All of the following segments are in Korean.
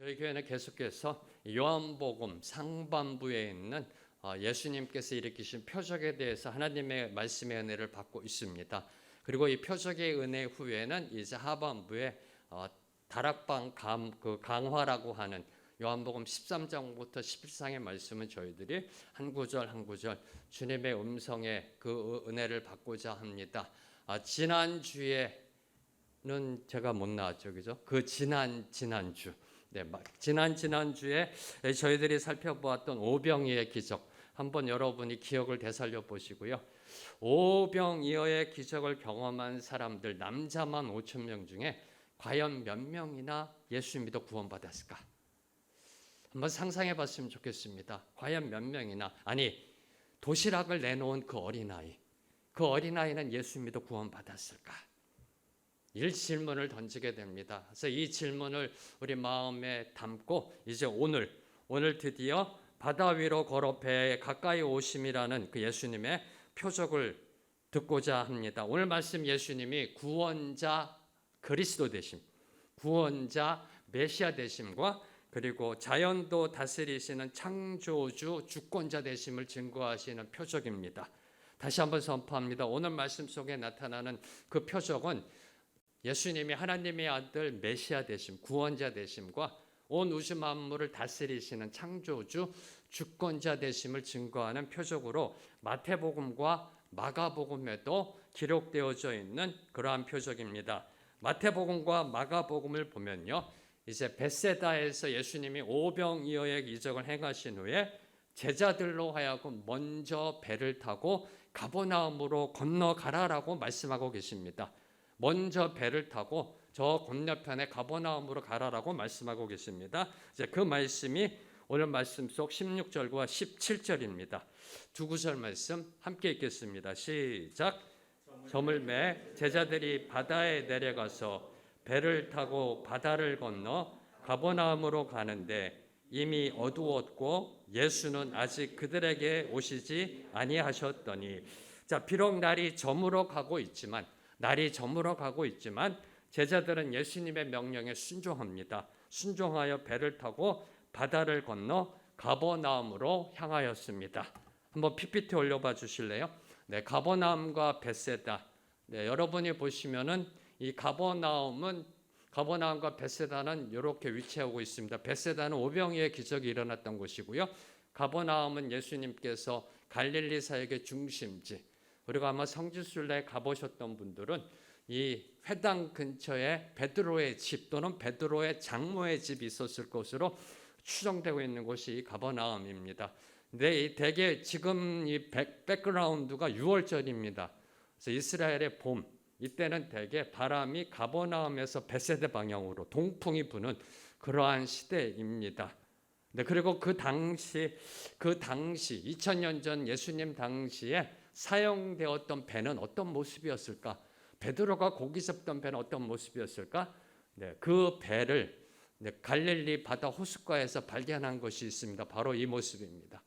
저희 교회는 계속해서 요한복음 상반부에 있는 예수님께서 일으키신 표적에 대해서 하나님의 말씀의 은혜를 받고 있습니다. 그리고 이 표적의 은혜 후에는 이제 하반부에 다락방 강화라고 하는 요한복음 13장부터 11장의 말씀은 저희들이 한 구절 한 구절 주님의 음성의 그 은혜를 받고자 합니다. 지난주에는 제가 못 나왔죠, 그죠? 그 지난주. 네, 지난주에 저희들이 살펴보았던 오병이어의 기적 한번 여러분이 기억을 되살려 보시고요. 오병이어의 기적을 경험한 사람들 남자만 5천 명 중에 과연 몇 명이나 예수 믿어 구원받았을까? 한번 상상해 봤으면 좋겠습니다. 과연 몇 명이나, 아니 도시락을 내놓은 그 어린아이는 예수 믿어 구원받았을까? 이 질문을 던지게 됩니다. 그래서 이 질문을 우리 마음에 담고 이제 오늘 드디어 바다 위로 걸어 배에 가까이 오심이라는 그 예수님의 표적을 듣고자 합니다. 오늘 말씀 예수님이 구원자 그리스도 되심, 구원자 메시아 되심과 그리고 자연도 다스리시는 창조주 주권자 되심을 증거하시는 표적입니다. 다시 한번 선포합니다. 오늘 말씀 속에 나타나는 그 표적은 예수님이 하나님의 아들 메시아 되심, 구원자 되심과 온 우주 만물을 다스리시는 창조주, 주권자 되심을 증거하는 표적으로 마태복음과 마가복음에도 기록되어져 있는 그러한 표적입니다. 마태복음과 마가복음을 보면요, 이제 벳세다에서 예수님이 오병이어의 기적을 행하신 후에 제자들로 하여금 먼저 배를 타고 가버나움으로 건너가라라고 말씀하고 계십니다. 먼저 배를 타고 저 건너편에 가버나움으로 가라라고 말씀하고 계십니다. 이제 그 말씀이 오늘 말씀 속 16절과 17절입니다. 두 구절 말씀 함께 읽겠습니다. 시작. 저물매 제자들이 바다에 내려가서 배를 타고 바다를 건너 가버나움으로 가는데 이미 어두웠고 예수는 아직 그들에게 오시지 아니하셨더니, 자, 비록 날이 저물어 가고 있지만 제자들은 예수님의 명령에 순종합니다. 순종하여 배를 타고 바다를 건너 가버나움으로 향하였습니다. 한번 PPT 올려봐 주실래요? 네, 가버나움과 벳세다. 네, 여러분이 보시면은 이 가버나움과 벳세다는 이렇게 위치하고 있습니다. 벳세다는 오병이어의 기적이 일어났던 곳이고요. 가버나움은 예수님께서 갈릴리 사역의 중심지. 그리고 아마 성지순례 가보셨던 분들은 이 회당 근처에 베드로의 집 또는 베드로의 장모의 집이 있었을 것으로 추정되고 있는 곳이 가버나움입니다. 근데 대개 지금 이 백그라운드가 6월절입니다. 그래서 이스라엘의 봄, 이때는 대개 바람이 가버나움에서 벳세다 방향으로 동풍이 부는 그러한 시대입니다. 네, 그리고 그 당시 2000년 전 예수님 당시에 사용되었던 배는 어떤 모습이었을까? 베드로가 고기 잡던 배는 어떤 모습이었을까? 네, 그 배를 갈릴리 바다 호숫가에서 발견한 것이 있습니다. 바로 이 모습입니다.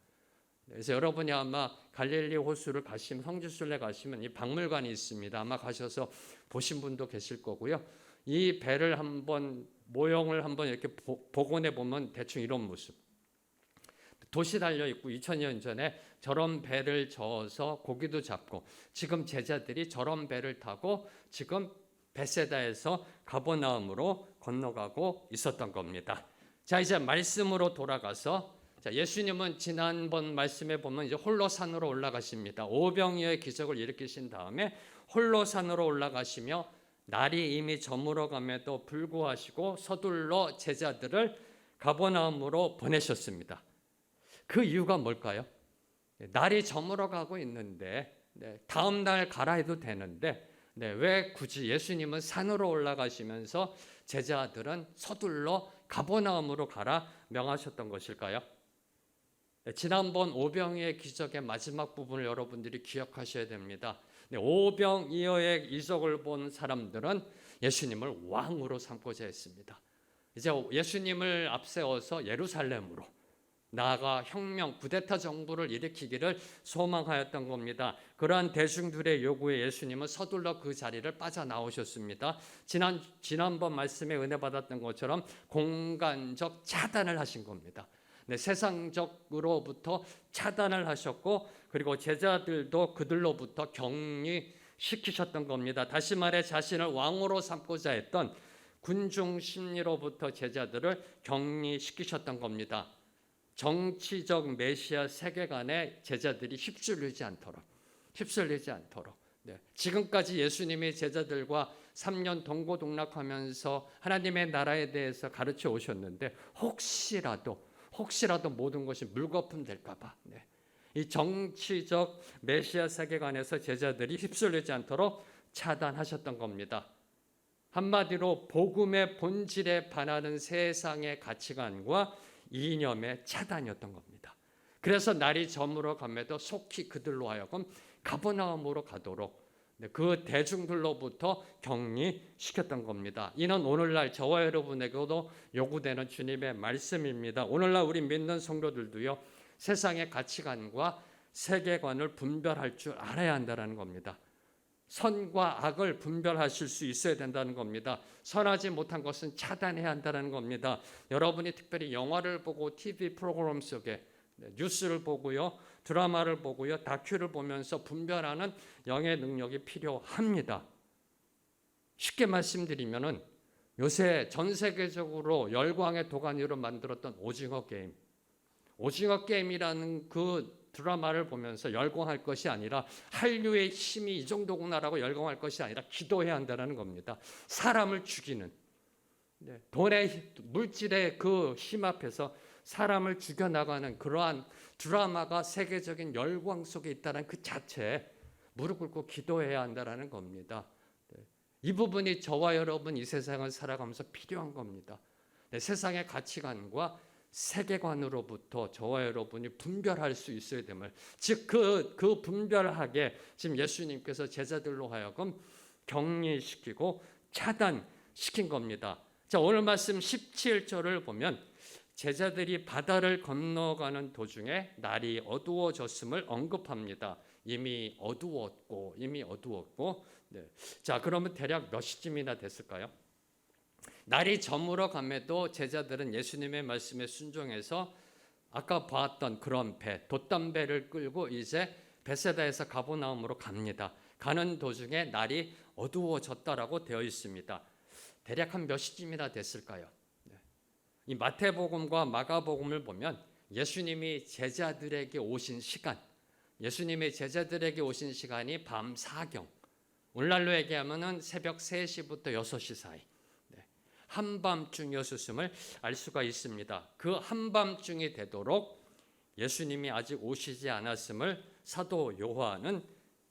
그래서 여러분이 아마 갈릴리 호수를 가시면, 성지순례 가시면 이 박물관이 있습니다. 아마 가셔서 보신 분도 계실 거고요. 이 배를 한번 모형을 한번 이렇게 복원해 보면 대충 이런 모습. 돛이 달려 있고 2000년 전에 저런 배를 저어서 고기도 잡고, 지금 제자들이 저런 배를 타고 지금 벳세다에서 가버나움으로 건너가고 있었던 겁니다. 자, 이제 말씀으로 돌아가서, 자, 예수님은 지난번 말씀에 보면 이제 홀로 산으로 올라가십니다. 오병이어의 기적을 일으키신 다음에 홀로 산으로 올라가시며 날이 이미 저물어감에도 불구하시고 서둘러 제자들을 가버나움으로 보내셨습니다. 그 이유가 뭘까요? 날이 저물어가고 있는데, 다음 날 가라 해도 되는데, 왜 굳이 예수님은 산으로 올라가시면서 제자들은 서둘러 가버나움으로 가라 명하셨던 것일까요? 지난번 오병이어의 기적의 마지막 부분을 여러분들이 기억하셔야 됩니다. 오병이어의 이적을 본 사람들은 예수님을 왕으로 삼고자 했습니다. 이제 예수님을 앞세워서 예루살렘으로, 나아가 혁명, 쿠데타 정부를 일으키기를 소망하였던 겁니다. 그러한 대중들의 요구에 예수님은 서둘러 그 자리를 빠져나오셨습니다. 지난번 말씀에 은혜 받았던 것처럼 공간적 차단을 하신 겁니다. 네, 세상적으로부터 차단을 하셨고, 그리고 제자들도 그들로부터 격리시키셨던 겁니다. 다시 말해 자신을 왕으로 삼고자 했던 군중 심리로부터 제자들을 격리시키셨던 겁니다. 정치적 메시아 세계관에 제자들이 휩쓸리지 않도록. 네. 지금까지 예수님이 제자들과 3년 동고동락하면서 하나님의 나라에 대해서 가르쳐 오셨는데 혹시라도 모든 것이 물거품 될까 봐. 네. 이 정치적 메시아 세계관에서 제자들이 휩쓸리지 않도록 차단하셨던 겁니다. 한마디로 복음의 본질에 반하는 세상의 가치관과 이념의 차단이었던 겁니다. 그래서 날이 저물어 감에도 속히 그들로 하여금 가버나움으로 가도록 그 대중들로부터 격리시켰던 겁니다. 이는 오늘날 저와 여러분에게도 요구되는 주님의 말씀입니다. 오늘날 우리 믿는 성도들도요, 세상의 가치관과 세계관을 분별할 줄 알아야 한다는 겁니다. 선과 악을 분별하실 수 있어야 된다는 겁니다. 선하지 못한 것은 차단해야 한다는 겁니다. 여러분이 특별히 영화를 보고 TV 프로그램 속에 뉴스를 보고요, 드라마를 보고요, 다큐를 보면서 분별하는 영의 능력이 필요합니다. 쉽게 말씀드리면은 요새 전 세계적으로 열광의 도가니로 만들었던 오징어 게임이라는 그 드라마를 보면서 열광할 것이 아니라 한류의 힘이 이 정도구나라고 열광할 것이 아니라 기도해야 한다는 겁니다. 사람을 죽이는, 돈의 물질의 그 힘 앞에서 사람을 죽여나가는 그러한 드라마가 세계적인 열광 속에 있다는 그 자체에 무릎 꿇고 기도해야 한다는 겁니다. 이 부분이 저와 여러분 이 세상을 살아가면서 필요한 겁니다. 세상의 가치관과 세계관으로부터 저와 여러분이 분별할 수 있어야 됨을, 즉 그 분별하게 지금 예수님께서 제자들로 하여금 격리시키고 차단시킨 겁니다. 자, 오늘 말씀 17절을 보면 제자들이 바다를 건너가는 도중에 날이 어두워졌음을 언급합니다. 이미 어두웠고. 네. 자, 그러면 대략 몇 시쯤이나 됐을까요? 날이 저물어 감에도 제자들은 예수님의 말씀에 순종해서 아까 봤던 그런 배, 돛담배를 끌고 이제 베세다에서 가버나움으로 갑니다. 가는 도중에 날이 어두워졌다라고 되어 있습니다. 대략 한 몇 시쯤이나 됐을까요? 이 마태복음과 마가복음을 보면 예수님이 제자들에게 오신 시간이 밤 4경, 오늘날로 얘기하면 새벽 3시부터 6시 사이, 한밤중이었음을 알 수가 있습니다. 그 한밤중이 되도록 예수님이 아직 오시지 않았음을 사도 요한은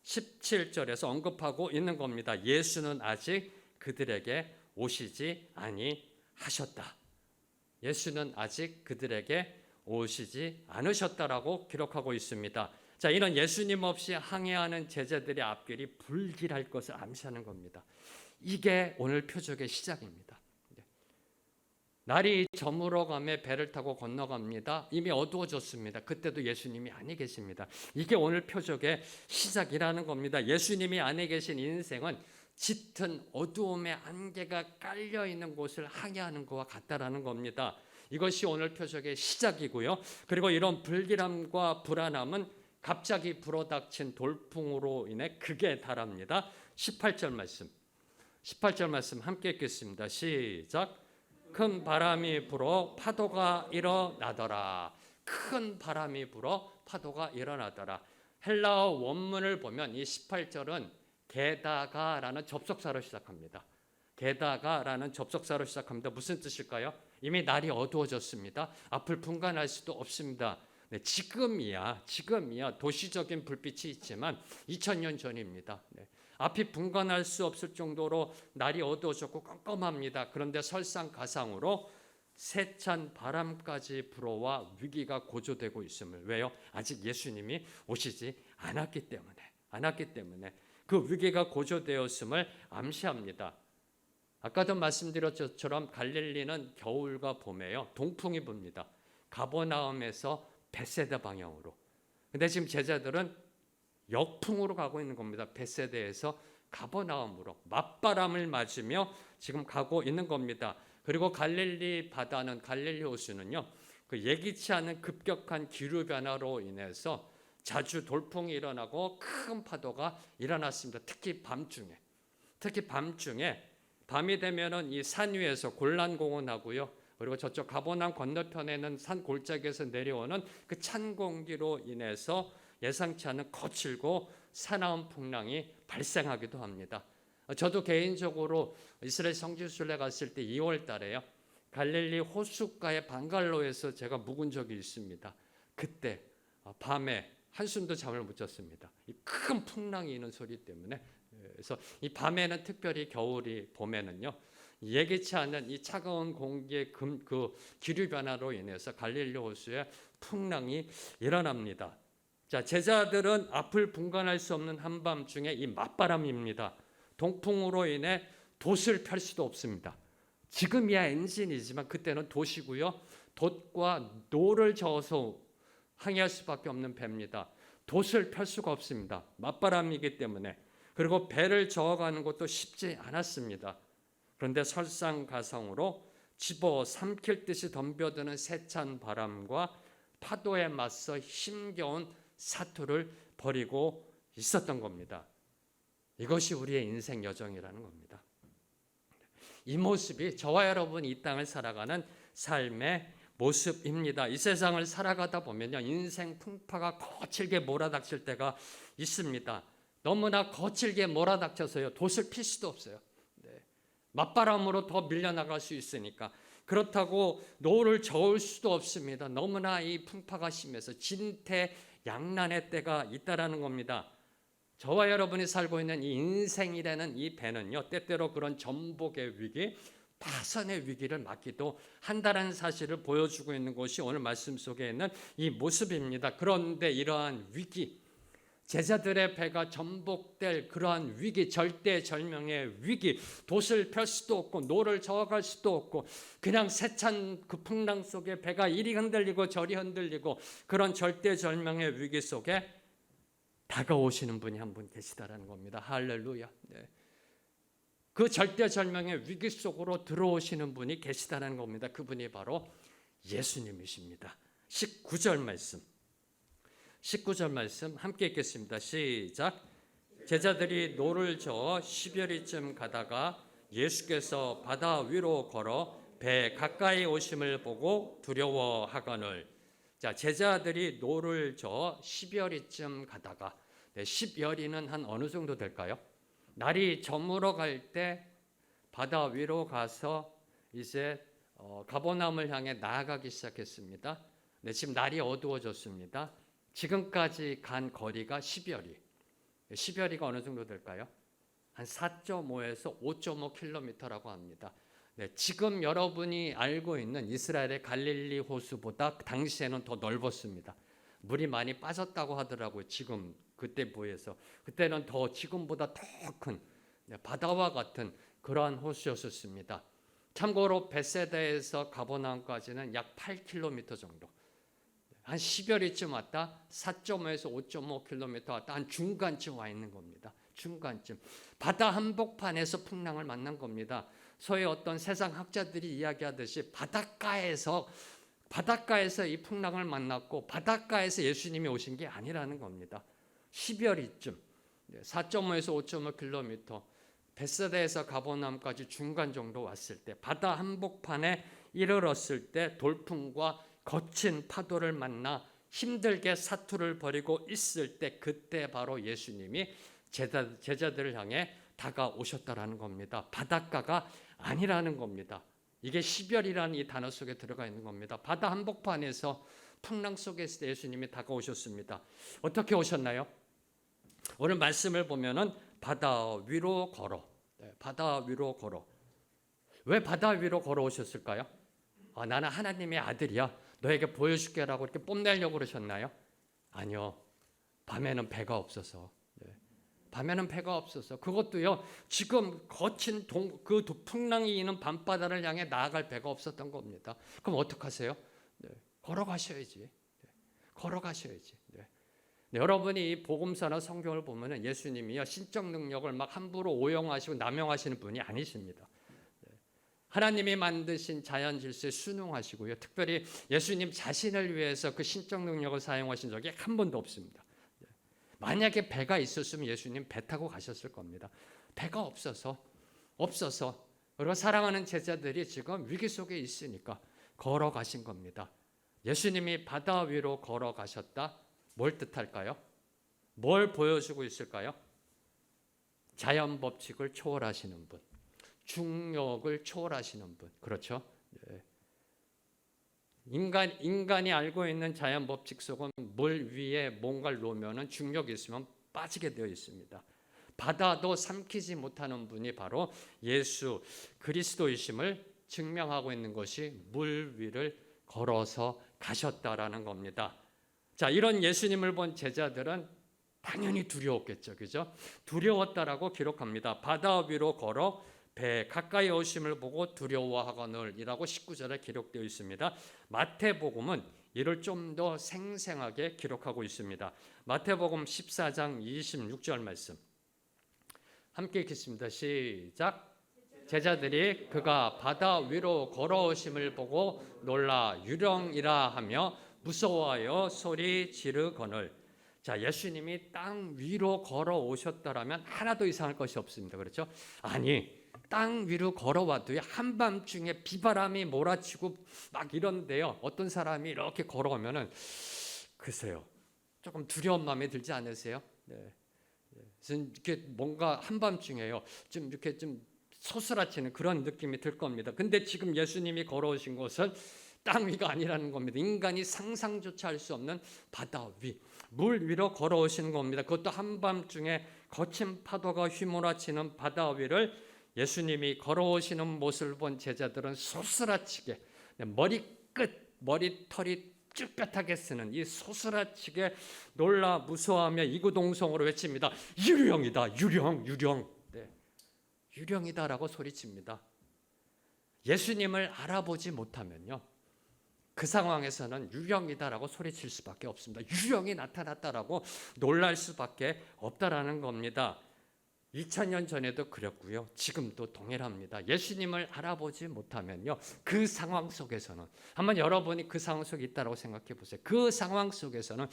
17절에서 언급하고 있는 겁니다. 예수는 아직 그들에게 오시지 아니하셨다. 예수는 아직 그들에게 오시지 않으셨다라고 기록하고 있습니다. 자, 이런 예수님 없이 항해하는 제자들의 앞길이 불길할 것을 암시하는 겁니다. 이게 오늘 표적의 시작입니다. 날이 저물어가며 배를 타고 건너갑니다. 이미 어두워졌습니다. 그때도 예수님이 안에 계십니다. 이게 오늘 표적의 시작이라는 겁니다. 예수님이 안에 계신 인생은 짙은 어두움의 안개가 깔려있는 곳을 항해하는 것과 같다라는 겁니다. 이것이 오늘 표적의 시작이고요. 그리고 이런 불길함과 불안함은 갑자기 불어닥친 돌풍으로 인해 극에 달합니다. 18절 말씀 함께 읽겠습니다. 시작. 큰 바람이 불어 파도가 일어나더라. 큰 바람이 불어 파도가 일어나더라. 헬라어 원문을 보면 이 18절은 게다가라는 접속사로 시작합니다. 게다가라는 접속사로 시작합니다. 무슨 뜻일까요? 이미 날이 어두워졌습니다. 앞을 분간할 수도 없습니다. 네, 지금이야 도시적인 불빛이 있지만 2000년 전입니다. 네. 앞이 분간할 수 없을 정도로 날이 어두워졌고 깜깜합니다. 그런데 설상가상으로 세찬 바람까지 불어와 위기가 고조되고 있음을, 왜요? 아직 예수님이 오시지 않았기 때문에 그 위기가 고조되었음을 암시합니다. 아까도 말씀드렸던 것처럼 갈릴리는 겨울과 봄에요 동풍이 붑니다. 가버나움에서 벳세다 방향으로. 근데 지금 제자들은 역풍으로 가고 있는 겁니다. 벳세다에서 가버나움으로 맞바람을 맞으며 지금 가고 있는 겁니다. 그리고 갈릴리 바다는, 갈릴리 호수는요, 그 예기치 않은 급격한 기류 변화로 인해서 자주 돌풍이 일어나고 큰 파도가 일어났습니다. 특히 밤중에 밤이 되면은 이 산 위에서 골란공원하고요, 그리고 저쪽 가버나움 건너편에는 산 골짜기에서 내려오는 그 찬 공기로 인해서 예상치 않은 거칠고 사나운 풍랑이 발생하기도 합니다. 저도 개인적으로 이스라엘 성지순례 갔을 때 2월 달에요, 갈릴리 호숫가의 방갈로에서 제가 묵은 적이 있습니다. 그때 밤에 한숨도 잠을 못 잤습니다. 이 큰 풍랑이 있는 소리 때문에. 그래서 이 밤에는, 특별히 겨울이 봄에는요, 예기치 않은 이 차가운 공기의 그 기류 변화로 인해서 갈릴리 호수에 풍랑이 일어납니다. 자, 제자들은 앞을 분간할 수 없는 한밤중에 이 맞바람입니다. 동풍으로 인해 돛을 펼 수도 없습니다. 지금이야 엔진이지만 그때는 돛이고요, 돛과 노를 저어서 항해할 수밖에 없는 배입니다. 돛을 펼 수가 없습니다. 맞바람이기 때문에. 그리고 배를 저어가는 것도 쉽지 않았습니다. 그런데 설상가상으로 집어 삼킬 듯이 덤벼드는 세찬 바람과 파도에 맞서 힘겨운 사투를 벌이고 있었던 겁니다. 이것이 우리의 인생 여정이라는 겁니다. 이 모습이 저와 여러분이 이 땅을 살아가는 삶의 모습입니다. 이 세상을 살아가다 보면요, 인생 풍파가 거칠게 몰아닥칠 때가 있습니다. 너무나 거칠게 몰아닥쳐서요, 돛을 필 수도 없어요. 맞바람으로 더 밀려나갈 수 있으니까. 그렇다고 노를 저을 수도 없습니다. 너무나 이 풍파가 심해서 진퇴양난의 때가 있다라는 겁니다. 저와 여러분이 살고 있는 이 인생이라는 이 배는요, 때때로 그런 전복의 위기, 파선의 위기를 맞기도 한다는 사실을 보여주고 있는 것이 오늘 말씀 속에 있는 이 모습입니다. 그런데 이러한 위기, 제자들의 배가 전복될 그러한 위기, 절대절명의 위기, 돛을 펼 수도 없고 노를 저어갈 수도 없고 그냥 세찬 그 풍랑 속에 배가 이리 흔들리고 저리 흔들리고 그런 절대절명의 위기 속에 다가오시는 분이 한 분 계시다라는 겁니다. 할렐루야. 네. 그 절대절명의 위기 속으로 들어오시는 분이 계시다는 겁니다. 그분이 바로 예수님이십니다. 19절 말씀 함께 읽겠습니다. 시작. 제자들이 노를 저어 10여리쯤 가다가 예수께서 바다 위로 걸어 배 가까이 오심을 보고 두려워하거늘. 자, 제자들이 노를 저어 10여리쯤 가다가, 10여리는 한 어느 정도 될까요? 날이 저물어 갈 때 바다 위로 가서 이제 가버나움을 향해 나아가기 시작했습니다. 네, 지금 날이 어두워졌습니다. 지금까지 간 거리가 10여리. 10여리가 어느 정도 될까요? 한 4.5에서 5.5km라고 합니다. 네, 지금 여러분이 알고 있는 이스라엘의 갈릴리 호수보다 당시에는 더 넓었습니다. 물이 많이 빠졌다고 하더라고요. 지금 그때 비해서. 그때는 더 지금보다 더 큰 바다와 같은 그러한 호수였습니다. 참고로 벳세다에서 가버나움까지는 약 8km 정도. 한 10여리쯤 왔다 4.5에서 5.5km 왔다 한 중간쯤 와 있는 겁니다. 중간쯤. 바다 한복판에서 풍랑을 만난 겁니다. 소위 어떤 세상 학자들이 이야기하듯이 바닷가에서 이 풍랑을 만났고 바닷가에서 예수님이 오신 게 아니라는 겁니다. 10여리쯤 4.5에서 5.5km 벳세다에서 가버나움까지 중간 정도 왔을 때 바다 한복판에 이르렀을 때 돌풍과 거친 파도를 만나 힘들게 사투를 벌이고 있을 때 그때 바로 예수님이 제자들을 향해 다가오셨다라는 겁니다. 바닷가가 아니라는 겁니다. 이게 10열이라는 이 단어 속에 들어가 있는 겁니다. 바다 한복판에서 풍랑 속에서 예수님이 다가오셨습니다. 어떻게 오셨나요? 오늘 말씀을 보면은 바다 위로 걸어. 바다 위로 걸어. 왜 바다 위로 걸어오셨을까요? 나는 하나님의 아들이야. 너에게 보여줄게라고 이렇게 뽐내려고 그러셨나요? 아니요. 밤에는 배가 없어서. 밤에는 배가 없어서. 그것도요. 지금 거친 풍랑이 있는 밤바다를 향해 나아갈 배가 없었던 겁니다. 그럼 어떡하세요? 걸어가셔야지. 걸어가셔야지. 여러분이 이 복음서나 성경을 보면은 예수님이요 신적 능력을 막 함부로 오용하시고 남용하시는 분이 아니십니다. 하나님이 만드신 자연 질서에 순응하시고요. 특별히 예수님 자신을 위해서 그 신적 능력을 사용하신 적이 한 번도 없습니다. 만약에 배가 있었으면 예수님 배 타고 가셨을 겁니다. 배가 없어서 그리고 사랑하는 제자들이 지금 위기 속에 있으니까 걸어가신 겁니다. 예수님이 바다 위로 걸어가셨다. 뭘 뜻할까요? 뭘 보여주고 있을까요? 자연 법칙을 초월하시는 분, 중력을 초월하시는 분, 그렇죠? 네. 인간이 알고 있는 자연 법칙 속은 물 위에 뭔가를 놓으면 중력이 있으면 빠지게 되어 있습니다. 바다도 삼키지 못하는 분이 바로 예수 그리스도이심을 증명하고 있는 것이 물 위를 걸어서 가셨다라는 겁니다. 자, 이런 예수님을 본 제자들은 당연히 두려웠겠죠. 그죠? 두려웠다라고 기록합니다. 바다 위로 걸어 배 가까이 오심을 보고 두려워하거늘이라고 19절에 기록되어 있습니다. 마태복음은 이를 좀 더 생생하게 기록하고 있습니다. 마태복음 14장 26절 말씀 함께 읽겠습니다. 시작. 제자들이 그가 바다 위로 걸어오심을 보고 놀라 유령이라 하며 무서워하여 소리 지르거늘. 자, 예수님이 땅 위로 걸어오셨다라면 하나도 이상할 것이 없습니다. 그렇죠? 아니, 땅 위로 걸어와도요 한밤중에 비바람이 몰아치고 막 이런데요 어떤 사람이 이렇게 걸어오면은 글쎄요 조금 두려운 마음이 들지 않으세요? 네. 이렇게 뭔가 한밤중에요 좀 이렇게 좀 소스라치는 그런 느낌이 들 겁니다. 근데 지금 예수님이 걸어오신 곳은 땅 위가 아니라는 겁니다. 인간이 상상조차 할 수 없는 바다 위, 물 위로 걸어오시는 겁니다. 그것도 한밤중에 거친 파도가 휘몰아치는 바다 위를 예수님이 걸어오시는 모습을 본 제자들은 소스라치게 머리털이 쭈뼛하게 쓰는 이 소스라치게 놀라 무서워하며 이구동성으로 외칩니다. 유령이다, 유령. 네. 유령이다라고 소리칩니다. 예수님을 알아보지 못하면요 그 상황에서는 유령이다라고 소리칠 수밖에 없습니다. 유령이 나타났다라고 놀랄 수밖에 없다라는 겁니다. 2000년 전에도 그랬고요. 지금도 동일합니다. 예수님을 알아보지 못하면요. 그 상황 속에서는 한번 여러분이 그 상황 속에 있다라고 생각해 보세요. 그 상황 속에서는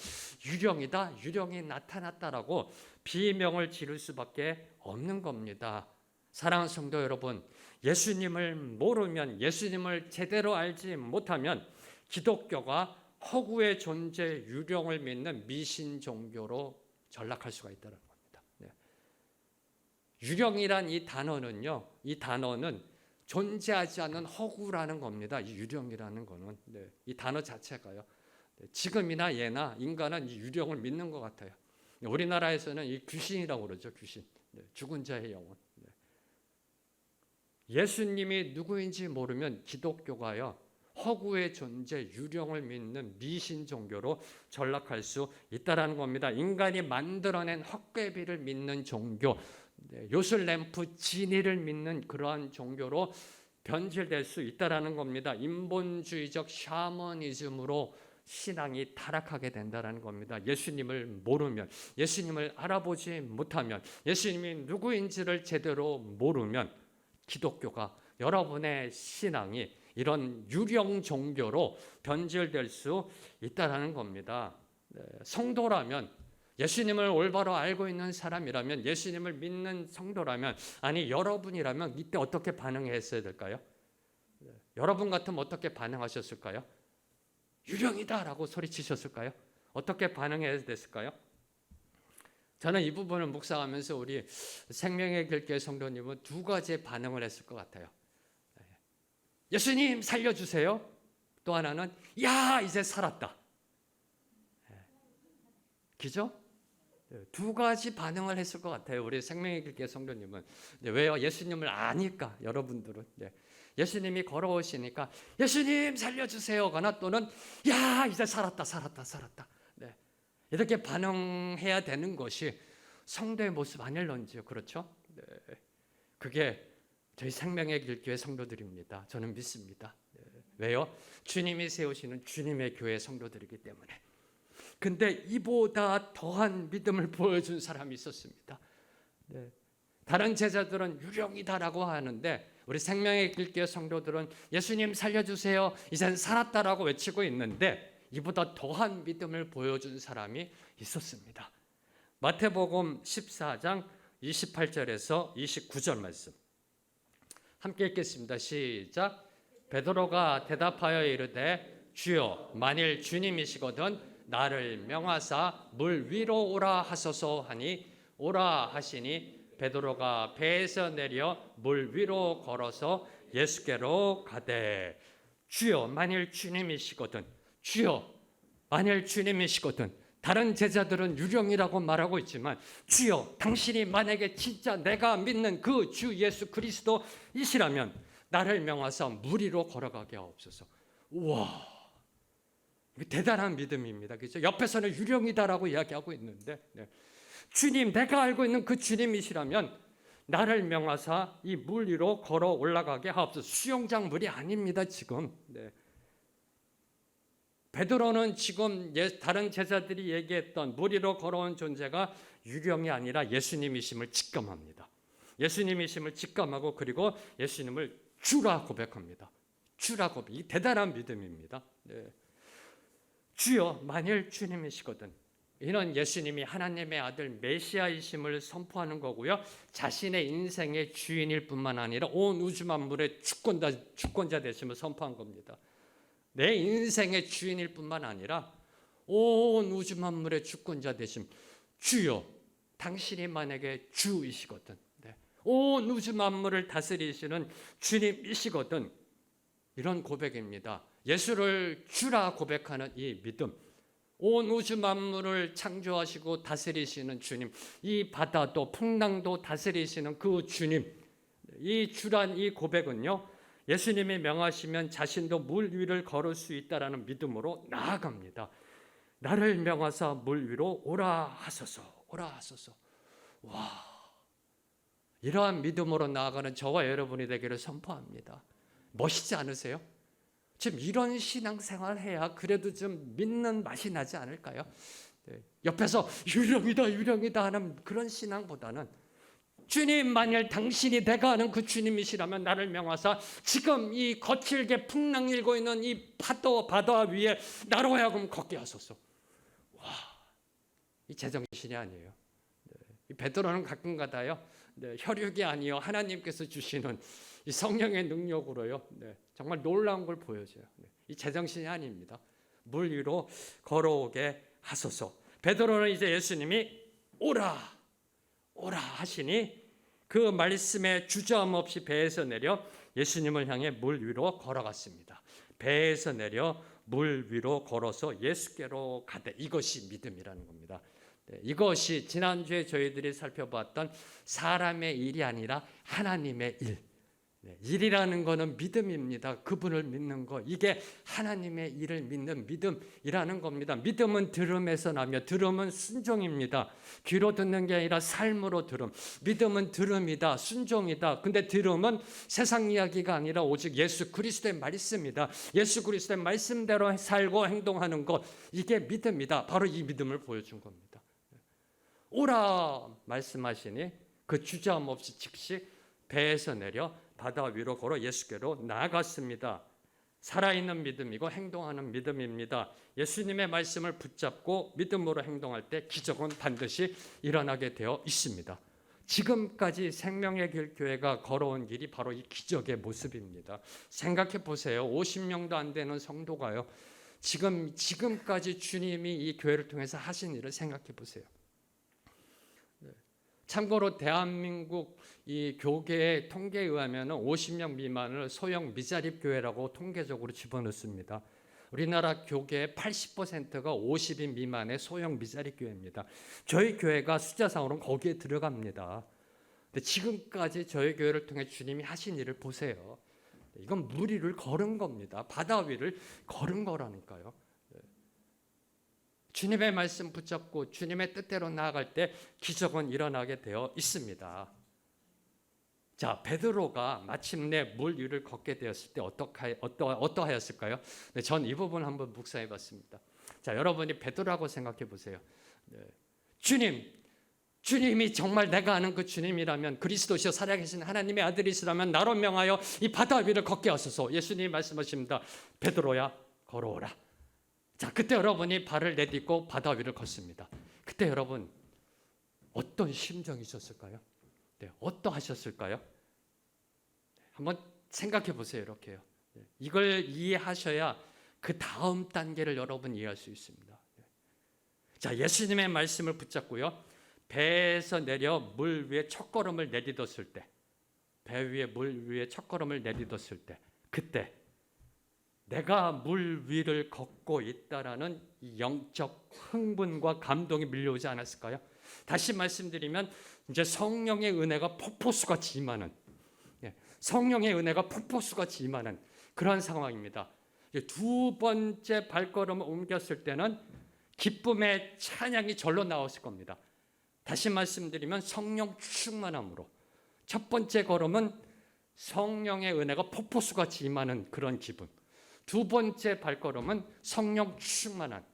유령이다, 유령이 나타났다라고 비명을 지를 수밖에 없는 겁니다. 사랑하는 성도 여러분, 예수님을 모르면 예수님을 제대로 알지 못하면 기독교가 허구의 존재 유령을 믿는 미신 종교로 전락할 수가 있다는 겁니다. 유령이란 이 단어는요, 이 단어는 존재하지 않는 허구라는 겁니다. 이 유령이라는 거는 이 단어 자체가요. 지금이나 예나 인간은 이 유령을 믿는 것 같아요. 우리나라에서는 이 귀신이라고 그러죠, 귀신. 죽은 자의 영혼. 예수님이 누구인지 모르면 기독교가요, 허구의 존재, 유령을 믿는 미신 종교로 전락할 수 있다는 겁니다. 인간이 만들어낸 헛개비를 믿는 종교, 요술램프 진리를 믿는 그러한 종교로 변질될 수 있다는 겁니다. 인본주의적 샤머니즘으로 신앙이 타락하게 된다는 겁니다. 예수님을 모르면, 예수님을 알아보지 못하면, 예수님이 누구인지를 제대로 모르면 기독교가, 여러분의 신앙이 이런 유령 종교로 변질될 수 있다는 겁니다. 성도라면, 예수님을 올바로 알고 있는 사람이라면, 예수님을 믿는 성도라면, 아니 여러분이라면 이때 어떻게 반응했어야 될까요? 여러분 같으면 어떻게 반응하셨을까요? 유령이다라고 소리치셨을까요? 어떻게 반응해야 됐을까요? 저는 이 부분을 묵상하면서 우리 생명의 길교회 성도님은 두 가지의 반응을 했을 것 같아요. 예수님 살려주세요. 또 하나는 야 이제 살았다. 그죠? 두 가지 반응을 했을 것 같아요. 우리 생명의 길교회 성도님은. 왜요? 예수님을 아니까 여러분들은. 예수님이 걸어오시니까 예수님 살려주세요거나 또는 야 이제 살았다. 이렇게 반응해야 되는 것이 성도의 모습 아닐런지요. 그렇죠? 그게 저희 생명의 길교회 성도들입니다. 저는 믿습니다. 왜요? 주님이 세우시는 주님의 교회 성도들이기 때문에. 근데 이보다 더한 믿음을 보여준 사람이 있었습니다. 네. 다른 제자들은 유령이다라고 하는데 우리 생명의 길교회 성도들은 예수님 살려주세요, 이젠 살았다라고 외치고 있는데 이보다 더한 믿음을 보여준 사람이 있었습니다. 마태복음 14장 28절에서 29절 말씀 함께 읽겠습니다. 시작. 베드로가 대답하여 이르되 주여, 만일 주님이시거든 나를 명하사 물 위로 오라 하소서 하니 오라 하시니 베드로가 배에서 내려 물 위로 걸어서 예수께로 가되 주여, 만일 주님이시거든, 주여, 만일 주님이시거든. 다른 제자들은 유령이라고 말하고 있지만 주여, 당신이 만약에 진짜 내가 믿는 그 주 예수 그리스도이시라면 나를 명하사 물 위로 걸어가게 하옵소서. 우와, 대단한 믿음입니다. 그렇죠? 옆에서는 유령이다라고 이야기하고 있는데 주님, 내가 알고 있는 그 주님이시라면 나를 명하사 이 물 위로 걸어 올라가게 하옵소서. 수영장 물이 아닙니다 지금. 베드로는 지금 다른 제자들이 얘기했던 물 위로 걸어온 존재가 유령이 아니라 예수님이심을 직감합니다. 예수님이심을 직감하고 그리고 예수님을 주라 고백합니다. 주라 고백. 이 대단한 믿음입니다. 주여, 만일 주님이시거든. 이는 예수님이 하나님의 아들 메시아이심을 선포하는 거고요. 자신의 인생의 주인일 뿐만 아니라 온 우주 만물의 주권자 되심을 선포한 겁니다. 내 인생의 주인일 뿐만 아니라 온 우주 만물의 주권자 되심. 주여, 당신이 만약에 주이시거든, 온 우주 만물을 다스리시는 주님이시거든. 이런 고백입니다. 예수를 주라 고백하는 이 믿음, 온 우주 만물을 창조하시고 다스리시는 주님, 이 바다도 풍랑도 다스리시는 그 주님, 이 주란 이 고백은요, 예수님이 명하시면 자신도 물 위를 걸을 수 있다라는 믿음으로 나아갑니다. 나를 명하사 물 위로 오라 하소서, 오라 하소서. 와, 이러한 믿음으로 나아가는 저와 여러분이 되기를 선포합니다. 멋있지 않으세요? 지금 이런 신앙생활 해야 그래도 좀 믿는 맛이 나지 않을까요? 옆에서 유령이다 하는 그런 신앙보다는 주님, 만일 당신이 내가 아는 그 주님이시라면 나를 명하사 지금 이 거칠게 풍랑 일고 있는 이 바다 위에 나로 하여금 걷게 하소서. 와, 이 제정신이 아니에요. 이 베드로는 가끔가다요, 혈육이 아니요 하나님께서 주시는 이 성령의 능력으로요, 정말 놀라운 걸 보여줘요. 이 제정신이 아닙니다. 물 위로 걸어오게 하소서. 베드로는 이제 예수님이 오라 하시니 그 말씀에 주저함 없이 배에서 내려 예수님을 향해 물 위로 걸어갔습니다. 배에서 내려 물 위로 걸어서 예수께로 가되, 이것이 믿음이라는 겁니다. 이것이 지난주에 저희들이 살펴봤던 사람의 일이 아니라 하나님의 일. 일이라는 것은 믿음입니다. 그분을 믿는 것, 이게 하나님의 일을 믿는 믿음이라는 겁니다. 믿음은 들음에서 나며 들음은 순종입니다. 귀로 듣는 게 아니라 삶으로 들음. 믿음은 들음이다, 순종이다. 근데 들음은 세상 이야기가 아니라 오직 예수 그리스도의 말씀이다. 예수 그리스도의 말씀대로 살고 행동하는 것, 이게 믿음이다. 바로 이 믿음을 보여준 겁니다. 오라 말씀하시니 그 주저함 없이 즉시 배에서 내려 바다 위로 걸어 예수께로 나아갔습니다. 살아있는 믿음이고 행동하는 믿음입니다. 예수님의 말씀을 붙잡고 믿음으로 행동할 때 기적은 반드시 일어나게 되어 있습니다. 지금까지 생명의 길 교회가 걸어온 길이 바로 이 기적의 모습입니다. 생각해 보세요. 50명도 안 되는 성도가요, 지금까지 주님이 이 교회를 통해서 하신 일을 생각해 보세요. 참고로 대한민국 이 교계의 통계에 의하면 50명 미만을 소형 미자립 교회라고 통계적으로 집어넣습니다. 우리나라 교계의 80%가 50인 미만의 소형 미자립 교회입니다. 저희 교회가 숫자상으로는 거기에 들어갑니다. 근데 지금까지 저희 교회를 통해 주님이 하신 일을 보세요. 이건 물 위를 걸은 겁니다. 바다 위를 걸은 거라니까요. 주님의 말씀 붙잡고 주님의 뜻대로 나아갈 때 기적은 일어나게 되어 있습니다. 자, 베드로가 마침내 물 위를 걷게 되었을 때 어떠하였을까요? 네, 전 이 부분 한번 묵상해 봤습니다. 자, 여러분이 베드로라고 생각해 보세요. 네. 주님이 정말 내가 아는 그 주님이라면, 그리스도시여 살아계신 하나님의 아들이시라면 나로 명하여 이 바다 위를 걷게 하소서. 예수님이 말씀하십니다. 베드로야, 걸어오라. 자, 그때 여러분이 발을 내딛고 바다 위를 걷습니다. 그때 여러분 어떤 심정이셨을까요? 네, 어떠하셨을까요? 한번 생각해 보세요. 이렇게요. 네, 이걸 이해하셔야 그 다음 단계를 여러분 이해할 수 있습니다. 네. 자, 예수님의 말씀을 붙잡고요. 배에서 내려 물 위에 첫걸음을 내딛었을 때, 배 위에 물 위에 첫걸음을 내딛었을 때, 그때 내가 물 위를 걷고 있다라는 이 영적 흥분과 감동이 밀려오지 않았을까요? 다시 말씀드리면 이제 성령의 은혜가 폭포수같이 임하는, 성령의 은혜가 폭포수같이 임하는 그런 상황입니다. 두 번째 발걸음을 옮겼을 때는 기쁨의 찬양이 절로 나왔을 겁니다. 다시 말씀드리면 성령 충만함으로 첫 번째 걸음은 성령의 은혜가 폭포수같이 임하는 그런 기분, 두 번째 발걸음은 성령 충만한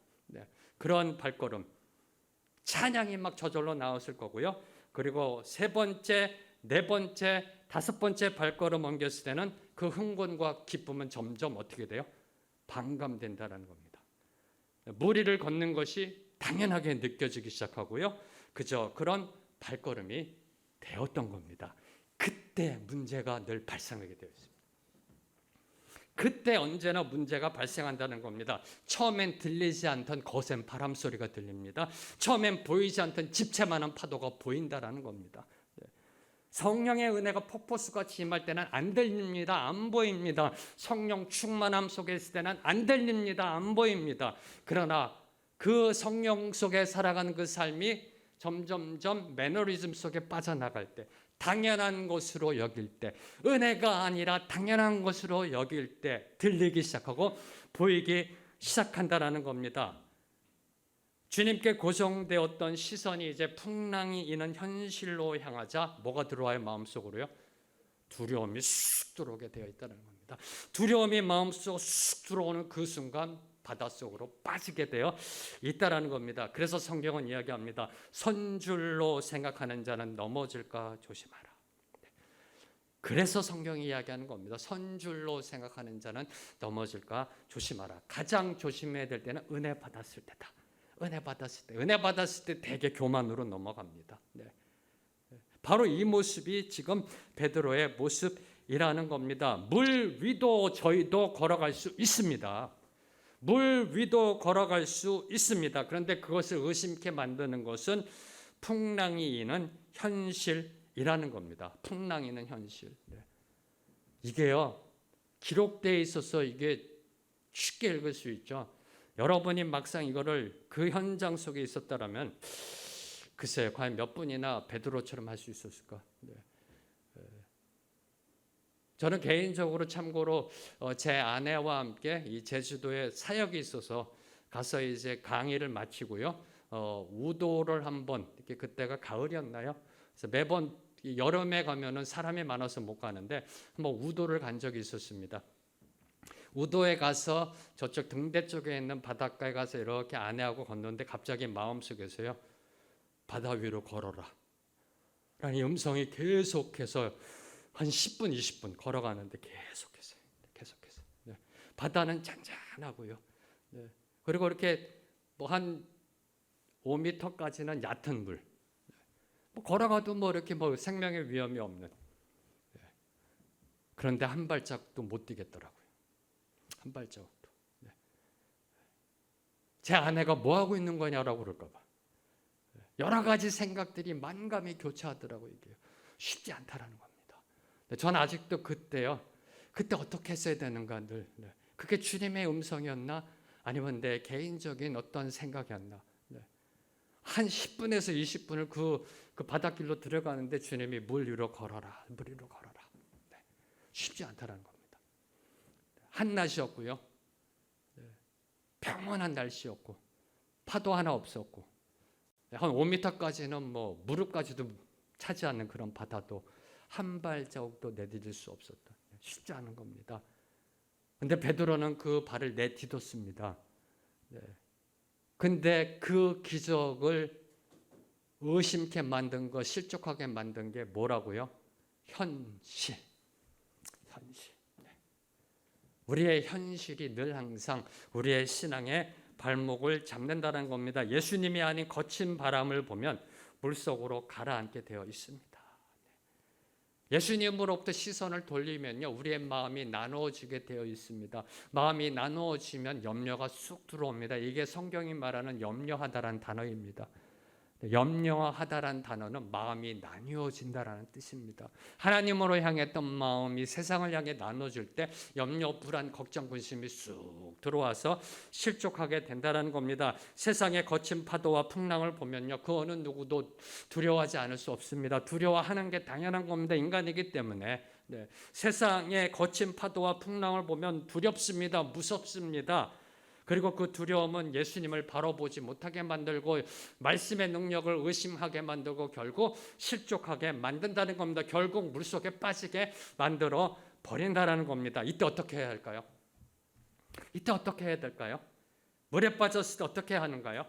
그런 발걸음, 찬양이 막 저절로 나왔을 거고요. 그리고 세 번째, 네 번째, 다섯 번째 발걸음 옮겼을 때는 그 흥분과 기쁨은 점점 어떻게 돼요? 반감된다는 겁니다. 무리를 걷는 것이 당연하게 느껴지기 시작하고요. 그저 그런 발걸음이 되었던 겁니다. 그때 문제가 늘 발생하게 되었습니다. 그때 언제나 문제가 발생한다는 겁니다. 처음엔 들리지 않던 거센 바람 소리가 들립니다. 처음엔 보이지 않던 집채만한 파도가 보인다라는 겁니다. 성령의 은혜가 폭포수같이 임할 때는 안 들립니다. 안 보입니다. 성령 충만함 속에 있을 때는 안 들립니다. 안 보입니다. 그러나 그 성령 속에 살아가는 그 삶이 점점점 매너리즘 속에 빠져나갈 때, 당연한 것으로 여길 때, 은혜가 아니라 당연한 것으로 여길 때 들리기 시작하고 보이기 시작한다라는 겁니다. 주님께 고정되었던 시선이 이제 풍랑이 이는 현실로 향하자 뭐가 들어와요? 마음속으로요? 두려움이 쑥 들어오게 되어 있다는 겁니다. 두려움이 마음속으로 쑥 들어오는 그 순간 바닷속으로 빠지게 되어 있다는 겁니다. 그래서 성경은 이야기합니다. 선줄로 생각하는 자는 넘어질까 조심하라. 그래서 성경이 이야기하는 겁니다. 선줄로 생각하는 자는 넘어질까 조심하라. 가장 조심해야 될 때는 은혜 받았을 때다. 은혜 받았을 때 되게 교만으로 넘어갑니다. 네. 바로 이 모습이 지금 베드로의 모습이라는 겁니다. 물 위도 저희도 걸어갈 수 있습니다. 물 위도 걸어갈 수 있습니다. 그런데 그것을 의심케 만드는 것은 풍랑이 있는 현실이라는 겁니다. 풍랑이 있는 현실. 네. 이게요, 기록되어 있어서 이게 쉽게 읽을 수 있죠. 여러분이 막상 이거를 그 현장 속에 있었다라면 글쎄요, 과연 몇 분이나 베드로처럼 할 수 있었을까? 네. 저는 개인적으로 참고로 제 아내와 함께 이 제주도에 사역이 있어서 가서 이제 강의를 마치고요. 우도를 한번, 이렇게 그때가 가을이었나요? 그래서 매번 여름에 가면은 사람이 많아서 못 가는데 한번 우도를 간 적이 있었습니다. 우도에 가서 저쪽 등대 쪽에 있는 바닷가에 가서 이렇게 아내하고 걷는데 갑자기 마음속에서요, 바다 위로 걸어라 라는 음성이 계속해서 한 10분, 20분 걸어가는데 계속해서. 네. 바다는 잔잔하고요. 네. 그리고 이렇게 뭐 한 5m까지는 얕은 물. 뭐 걸어가도 뭐 이렇게 뭐 생명의 위험이 없는. 네. 그런데 한 발짝도 못 뛰겠더라고요. 한 발자국도. 네. 제 아내가 뭐 하고 있는 거냐라고 그럴까봐. 네. 여러 가지 생각들이 만감이 교차하더라고요. 이게 쉽지 않다라는 겁니다. 전 아직도 그때요. 그때 어떻게 했어야 되는가 늘. 네. 그게 주님의 음성이었나? 아니면 내 개인적인 어떤 생각이었나? 네. 한 10분에서 20분을 그 바닷길로 들어가는데 주님이 물 위로 걸어라. 물 위로 걸어라. 네. 쉽지 않다라는 겁니다. 한낮이었고요. 네. 평온한 날씨였고 파도 하나 없었고 한 5m까지는 뭐 무릎까지도 차지 않는 그런 바다도 한 발자국도 내디딜 수 없었다. 쉽지 않은 겁니다. 근데 베드로는 그 발을 내디뎠습니다. 네. 근데 그 기적을 의심케 만든 거, 실족하게 만든 게 뭐라고요? 현실. 현실. 네. 우리의 현실이 늘 항상 우리의 신앙의 발목을 잡는다는 겁니다. 예수님이 아닌 거친 바람을 보면 물속으로 가라앉게 되어 있습니다. 예수님으로부터 시선을 돌리면요, 우리의 마음이 나누어지게 되어 있습니다. 마음이 나누어지면 염려가 쑥 들어옵니다. 이게 성경이 말하는 염려하다라는 단어입니다. 염려하다라는 단어는 마음이 나뉘어진다라는 뜻입니다. 하나님으로 향했던 마음이 세상을 향해 나눠질 때 염려, 불안, 걱정, 근심이 쑥 들어와서 실족하게 된다는 겁니다. 세상의 거친 파도와 풍랑을 보면요, 그 어느 누구도 두려워하지 않을 수 없습니다. 두려워하는 게 당연한 겁니다. 인간이기 때문에. 네. 세상의 거친 파도와 풍랑을 보면 두렵습니다. 무섭습니다. 그리고 그 두려움은 예수님을 바로 보지 못하게 만들고 말씀의 능력을 의심하게 만들고 결국 실족하게 만든다는 겁니다. 결국 물속에 빠지게 만들어 버린다는 겁니다. 이때 어떻게 해야 할까요? 이때 어떻게 해야 될까요? 물에 빠졌을 때 어떻게 하는가요?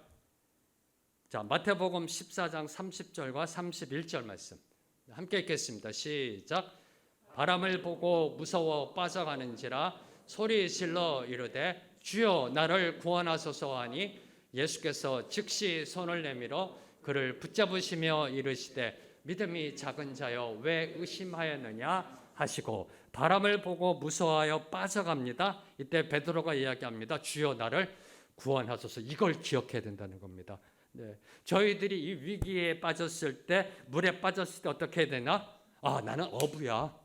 자, 마태복음 14장 30절과 31절 말씀 함께 읽겠습니다. 시작. 바람을 보고 무서워 빠져가는지라 소리 질러 이르되 주여 나를 구원하소서 하니 예수께서 즉시 손을 내밀어 그를 붙잡으시며 이르시되 믿음이 작은 자여 왜 의심하였느냐 하시고 바람을 보고 무서워하여 빠져갑니다. 이때 베드로가 이야기합니다. 주여 나를 구원하소서. 이걸 기억해야 된다는 겁니다. 네. 저희들이 이 위기에 빠졌을 때, 물에 빠졌을 때 어떻게 해야 되나? 나는 어부야.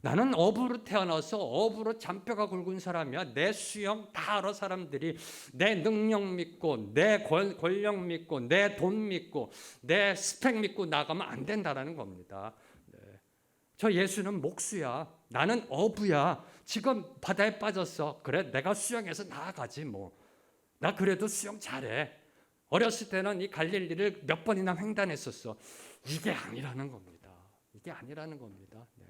나는 어부로 태어나서 어부로 잔뼈가 굵은 사람이야. 내 수영 다 알아. 사람들이 내 능력 믿고 내 권력 믿고 내 돈 믿고 내 스펙 믿고 나가면 안 된다는 겁니다. 네. 저 예수는 목수야. 나는 어부야. 지금 바다에 빠졌어. 그래 내가 수영해서 나아가지 뭐. 나 그래도 수영 잘해. 어렸을 때는 이 갈릴리를 몇 번이나 횡단했었어. 이게 아니라는 겁니다. 이게 아니라는 겁니다. 네.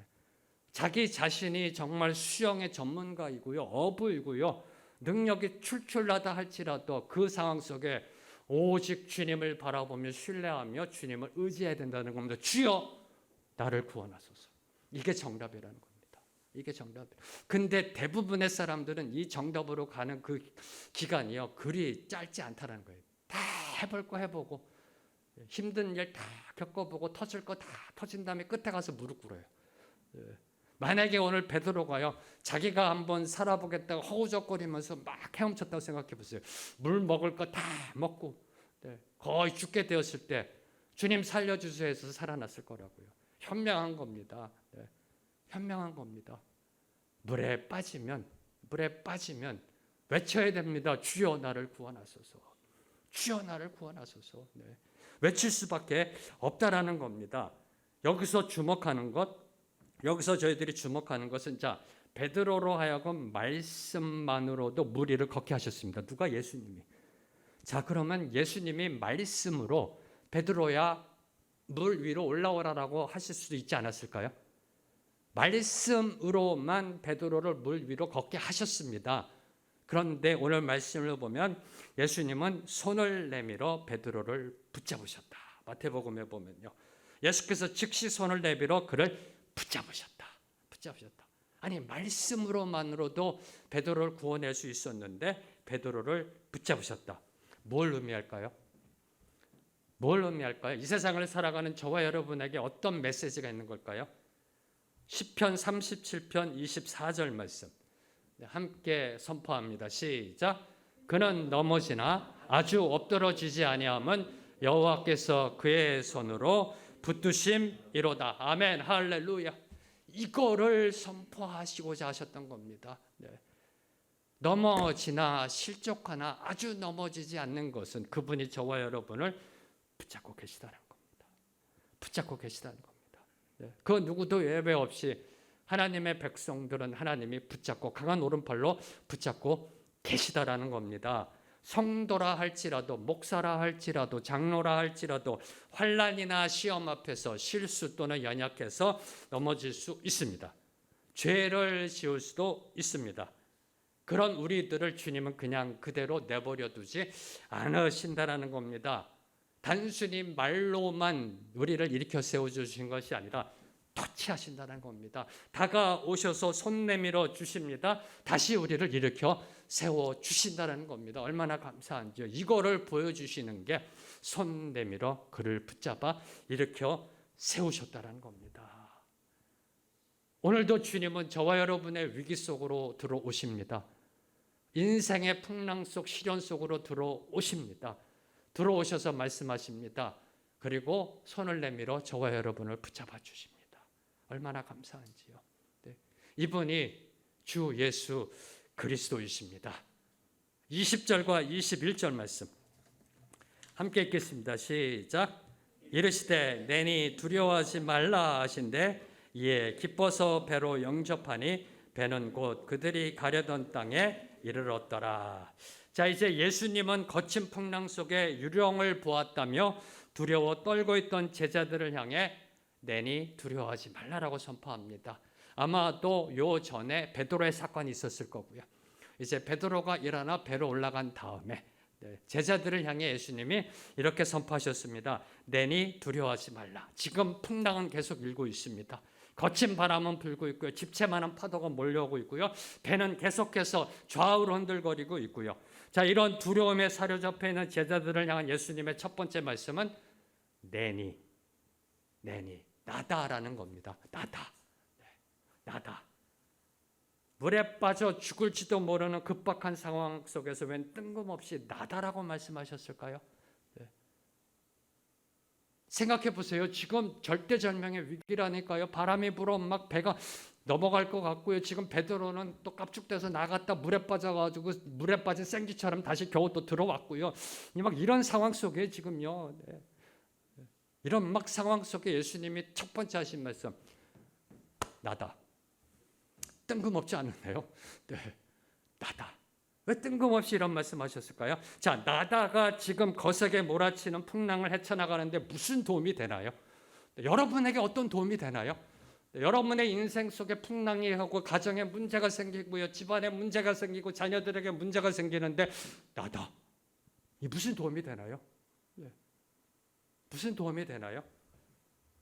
자기 자신이 정말 수영의 전문가이고요, 어부이고요, 능력이 출출하다 할지라도 그 상황 속에 오직 주님을 바라보며 신뢰하며 주님을 의지해야 된다는 겁니다. 주여 나를 구원하소서. 이게 정답이라는 겁니다. 이게 정답이에요. 근데 대부분의 사람들은 이 정답으로 가는 그 기간이요, 그리 짧지 않다는 거예요. 다 해볼 거 해보고 힘든 일 다 겪어보고 터질 거 다 터진 다음에 끝에 가서 무릎 꿇어요. 만약에 오늘 베드로가요, 자기가 한번 살아보겠다고 허우적거리면서 막 헤엄쳤다고 생각해 보세요. 물 먹을 거 다 먹고 거의 죽게 되었을 때 주님 살려주세요 해서 살아났을 거라고요. 현명한 겁니다. 현명한 겁니다. 물에 빠지면 외쳐야 됩니다. 주여 나를 구원하소서. 주여 나를 구원하소서. 외칠 수밖에 없다라는 겁니다. 여기서 저희들이 주목하는 것은, 자, 베드로로 하여금 말씀만으로도 물 위를 걷게 하셨습니다. 누가? 예수님이. 자, 그러면 예수님이 말씀으로 베드로야 물 위로 올라오라라고 하실 수도 있지 않았을까요? 말씀으로만 베드로를 물 위로 걷게 하셨습니다. 그런데 오늘 말씀을 보면 예수님은 손을 내밀어 베드로를 붙잡으셨다. 마태복음에 보면요, 예수께서 즉시 손을 내밀어 그를 붙잡으셨다. 아니, 말씀으로만으로도 베드로를 구원할 수 있었는데 베드로를 붙잡으셨다. 뭘 의미할까요? 이 세상을 살아가는 저와 여러분에게 어떤 메시지가 있는 걸까요? 시편 37편 24절 말씀 함께 선포합니다. 시작. 그는 넘어지나 아주 엎드러지지 아니함은 여호와께서 그의 손으로 붙드심이로다. 아멘, 할렐루야. 이거를 선포하시고자 하셨던 겁니다. 넘어지나 실족하나 아주 넘어지지 않는 것은 그분이 저와 여러분을 붙잡고 계시다는 겁니다. 그 누구도 예외 없이 하나님의 백성들은 하나님이 붙잡고 강한 오른팔로 붙잡고 계시다라는 겁니다. 성도라 할지라도, 목사라 할지라도, 장로라 할지라도 환난이나 시험 앞에서 실수 또는 연약해서 넘어질 수 있습니다. 죄를 지을 수도 있습니다. 그런 우리들을 주님은 그냥 그대로 내버려 두지 않으신다라는 겁니다. 단순히 말로만 우리를 일으켜 세워주신 것이 아니라 터치하신다는 겁니다. 다가오셔서 손 내밀어 주십니다. 다시 우리를 일으켜 세워주신다는 겁니다. 얼마나 감사한지요. 이거를 보여주시는 게 손 내밀어 그를 붙잡아 일으켜 세우셨다는 겁니다. 오늘도 주님은 저와 여러분의 위기 속으로 들어오십니다. 인생의 풍랑 속 시련 속으로 들어오십니다. 들어오셔서 말씀하십니다. 그리고 손을 내밀어 저와 여러분을 붙잡아 주십니다. 얼마나 감사한지요. 네. 이분이 주 예수 그리스도이십니다. 20절과 21절 말씀 함께 읽겠습니다. 시작. 이르시되 내니 두려워하지 말라 하신대 이에 기뻐서 배로 영접하니 배는 곧 그들이 가려던 땅에 이르렀더라. 자, 이제 예수님은 거친 풍랑 속에 유령을 보았다며 두려워 떨고 있던 제자들을 향해 내니 두려워하지 말라라고 선포합니다. 아마도 요 전에 베드로의 사건이 있었을 거고요. 이제 베드로가 일어나 배로 올라간 다음에 제자들을 향해 예수님이 이렇게 선포하셨습니다. 내니 두려워하지 말라. 지금 풍랑은 계속 일고 있습니다. 거친 바람은 불고 있고요. 집채만한 파도가 몰려오고 있고요. 배는 계속해서 좌우로 흔들거리고 있고요. 자, 이런 두려움에 사로잡혀 있는 제자들을 향한 예수님의 첫 번째 말씀은 내니 나다라는 겁니다. 나다. 물에 빠져 죽을지도 모르는 급박한 상황 속에서 웬 뜬금없이 나다라고 말씀하셨을까요? 네. 생각해 보세요. 지금 절대절명의 위기라니까요. 바람이 불어 막 배가 넘어갈 것 같고요. 지금 베드로는 또 깝죽대서 나갔다 물에 빠져가지고 물에 빠진 생쥐처럼 다시 겨우 또 들어왔고요. 막 이런 상황 속에 지금요. 네. 이런 막 상황 속에 예수님이 첫 번째 하신 말씀 나다. 뜬금없지 않은데요. 네, 나다. 왜 뜬금없이 이런 말씀하셨을까요? 자, 나다가 지금 거세게 몰아치는 풍랑을 헤쳐나가는데 무슨 도움이 되나요? 여러분에게 어떤 도움이 되나요? 여러분의 인생 속에 풍랑이 하고 가정에 문제가 생기고요, 집안에 문제가 생기고 자녀들에게 문제가 생기는데 나다. 이 무슨 도움이 되나요? 무슨 도움이 되나요?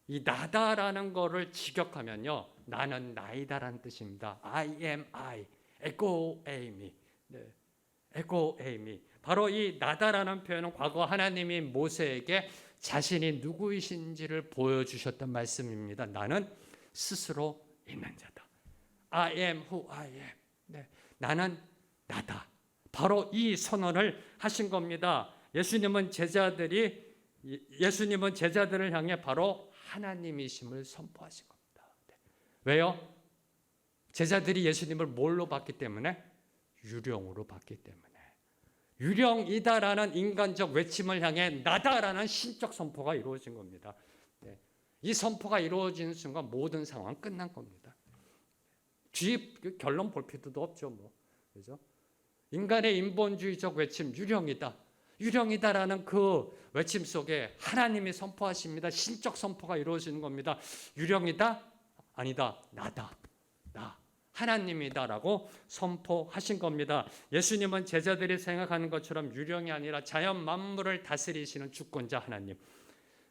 이 나다라는 거를 직역하면요, 나는 나이다라는 뜻입니다. I am I, 에고 에이미. 네, 에고 에이미. 바로 이 나다라는 표현은 과거 하나님이 모세에게 자신이 누구이신지를 보여주셨던 말씀입니다. 나는 스스로 있는 자다. I am who I am. 네, 나는 나다. 바로 이 선언을 하신 겁니다. 예수님은 제자들을 향해 바로 하나님이심을 선포하신 겁니다. 네. 왜요? 제자들이 예수님을 뭘로 봤기 때문에? 유령으로 봤기 때문에. 유령이다라는 인간적 외침을 향해 나다라는 신적 선포가 이루어진 겁니다. 네. 이 선포가 이루어지는 순간 모든 상황 끝난 겁니다. 뒤 결론 볼 필요도 없죠, 뭐. 그죠? 인간의 인본주의적 외침, 유령이다라는 그 외침 속에 하나님이 선포하십니다. 신적 선포가 이루어지는 겁니다. 유령이다? 아니다. 나다. 나. 하나님이다라고 선포하신 겁니다. 예수님은 제자들이 생각하는 것처럼 유령이 아니라 자연 만물을 다스리시는 주권자 하나님.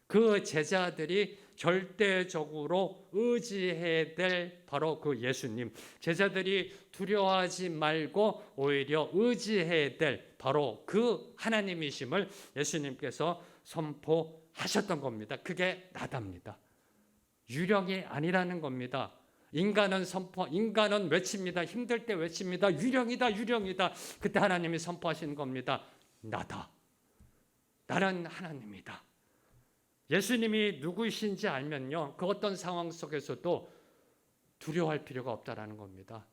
그 제자들이 절대적으로 의지해야 될 바로 그 예수님. 제자들이 두려워하지 말고 오히려 의지해야 될 바로 그 하나님이심을 예수님께서 선포하셨던 겁니다. 그게 나답니다. 유령이 아니라는 겁니다. 인간은 외칩니다. 힘들 때 외칩니다. 유령이다. 그때 하나님이 선포하시는 겁니다. 나다. 나는 하나님이다. 예수님이 누구이신지 알면요, 그 어떤 상황 속에서도 두려워할 필요가 없다라는 겁니다.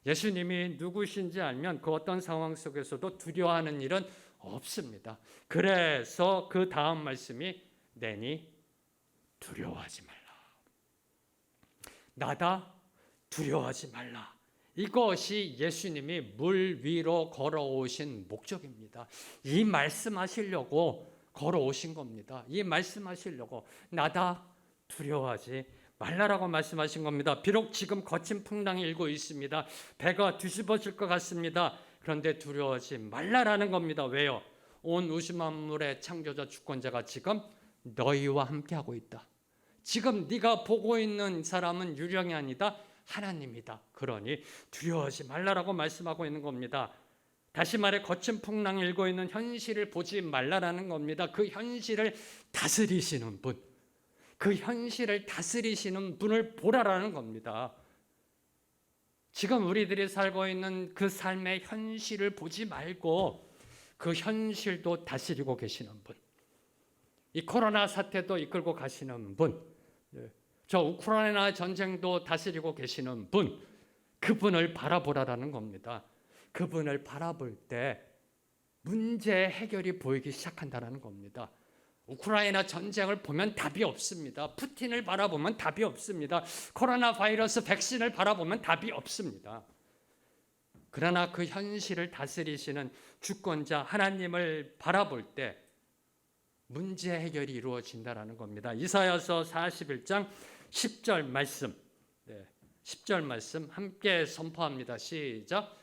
예수님이 누구이신지 알면 그 어떤 상황 속에서도 두려워하는 일은 없습니다. 그래서 그 다음 말씀이 내니 두려워하지 말라. 나다, 두려워하지 말라. 이것이 예수님이 물 위로 걸어오신 목적입니다. 이 말씀하시려고 걸어오신 겁니다. 이 말씀하시려고 나다 두려워하지 말라라고 말씀하신 겁니다. 비록 지금 거친 풍랑이 일고 있습니다. 배가 뒤집어질 것 같습니다. 그런데 두려워하지 말라라는 겁니다. 왜요? 온 우주 만물의 창조자 주권자가 지금 너희와 함께하고 있다. 지금 네가 보고 있는 사람은 유령이 아니다. 하나님이다. 그러니 두려워하지 말라라고 말씀하고 있는 겁니다. 다시 말해 거친 풍랑이 일고 있는 현실을 보지 말라라는 겁니다. 그 현실을 다스리시는 분, 그 현실을 다스리시는 분을 보라라는 겁니다. 지금 우리들이 살고 있는 그 삶의 현실을 보지 말고 그 현실도 다스리고 계시는 분, 이 코로나 사태도 이끌고 가시는 분, 저 우크라이나 전쟁도 다스리고 계시는 분, 그분을 바라보라라는 겁니다. 그분을 바라볼 때 문제 해결이 보이기 시작한다는 겁니다. 우크라이나 전쟁을 보면 답이 없습니다. 푸틴을 바라보면 답이 없습니다. 코로나 바이러스 백신을 바라보면 답이 없습니다. 그러나 그 현실을 다스리시는 주권자 하나님을 바라볼 때 문제 해결이 이루어진다는 겁니다. 이사야서 41장 10절 말씀, 10절 말씀 함께 선포합니다. 시작.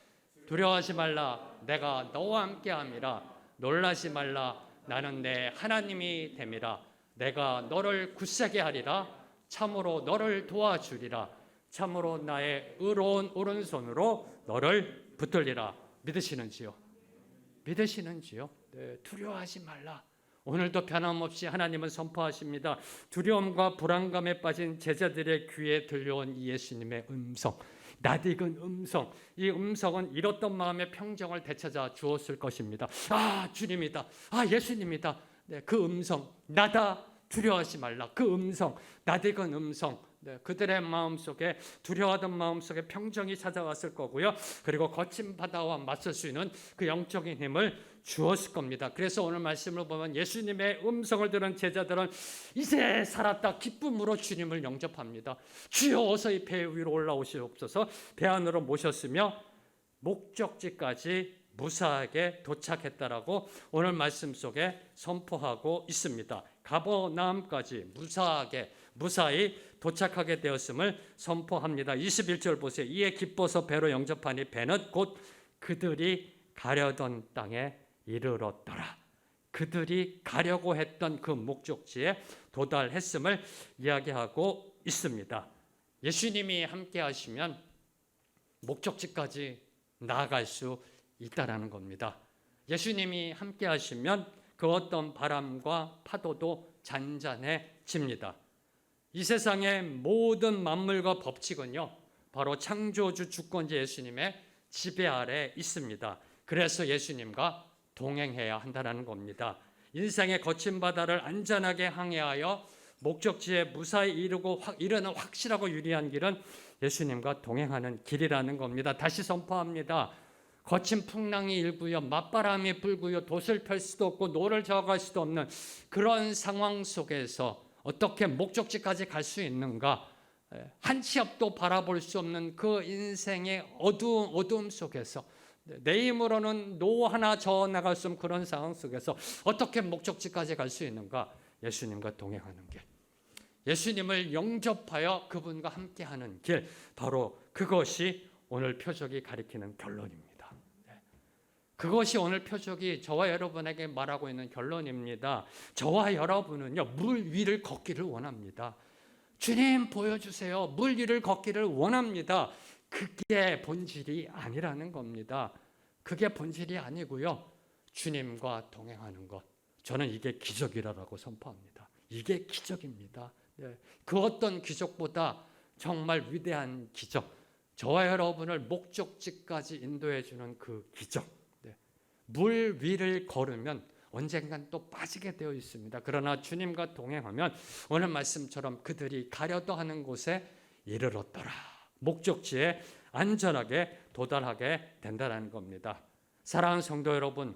두려워하지 말라, 내가 너와 함께함이라. 놀라지 말라, 나는 내 하나님이 됨이라. 내가 너를 굳세게 하리라. 참으로 너를 도와주리라. 참으로 나의 의로운 오른손으로 너를 붙들리라. 믿으시는지요? 믿으시는지요? 네, 두려워하지 말라. 오늘도 변함없이 하나님은 선포하십니다. 두려움과 불안감에 빠진 제자들의 귀에 들려온 예수님의 음성, 낯익은 음성, 이 음성은 잃었던 마음의 평정을 되찾아 주었을 것입니다. 아, 주님이다. 아, 예수님이다. 네, 그 음성, 나다. 두려워하지 말라. 그 음성, 낯익은 음성, 그들의 마음속에, 두려워하던 마음속에 평정이 찾아왔을 거고요. 그리고 거친 바다와 맞설 수 있는 그 영적인 힘을 주었을 겁니다. 그래서 오늘 말씀을 보면 예수님의 음성을 들은 제자들은 이제 살았다 기쁨으로 주님을 영접합니다. 주여 어서 이 배 위로 올라오시옵소서. 배 안으로 모셨으며 목적지까지 무사하게 도착했다라고 오늘 말씀 속에 선포하고 있습니다. 가버나움까지 무사히 도착하게 되었음을 선포합니다. 21절 보세요. 이에 기뻐서 배로 영접하니 배는 곧 그들이 가려던 땅에 이르렀더라. 그들이 가려고 했던 그 목적지에 도달했음을 이야기하고 있습니다. 예수님이 함께 하시면 목적지까지 나아갈 수 있다라는 겁니다. 예수님이 함께 하시면 그 어떤 바람과 파도도 잔잔해집니다. 이 세상의 모든 만물과 법칙은요, 바로 창조주 주권자 예수님의 지배 아래 있습니다. 그래서 예수님과 동행해야 한다는 겁니다. 인생의 거친 바다를 안전하게 항해하여 목적지에 무사히 이르는 확실하고 유리한 길은 예수님과 동행하는 길이라는 겁니다. 다시 선포합니다. 거친 풍랑이 일고요, 맞바람이 불고요, 돛을 펼 수도 없고 노를 저어갈 수도 없는 그런 상황 속에서 어떻게 목적지까지 갈 수 있는가? 한 치 앞도 바라볼 수 없는 그 인생의 어두움 속에서 내 힘으로는 노 하나 저어 나갈 수 없는 그런 상황 속에서 어떻게 목적지까지 갈 수 있는가? 예수님과 동행하는 길, 예수님을 영접하여 그분과 함께하는 길, 바로 그것이 오늘 표적이 가리키는 결론입니다. 그것이 오늘 표적이 저와 여러분에게 말하고 있는 결론입니다. 저와 여러분은요, 물 위를 걷기를 원합니다. 주님 보여주세요. 물 위를 걷기를 원합니다. 그게 본질이 아니라는 겁니다. 그게 본질이 아니고요, 주님과 동행하는 것, 저는 이게 기적이라고 선포합니다. 이게 기적입니다. 그 어떤 기적보다 정말 위대한 기적, 저와 여러분을 목적지까지 인도해 주는 그 기적, 물 위를 걸으면 언젠간 또 빠지게 되어 있습니다. 그러나 주님과 동행하면 오늘 말씀처럼 그들이 가려도 하는 곳에 이르렀더라. 목적지에 안전하게 도달하게 된다는 겁니다. 사랑하는 성도 여러분,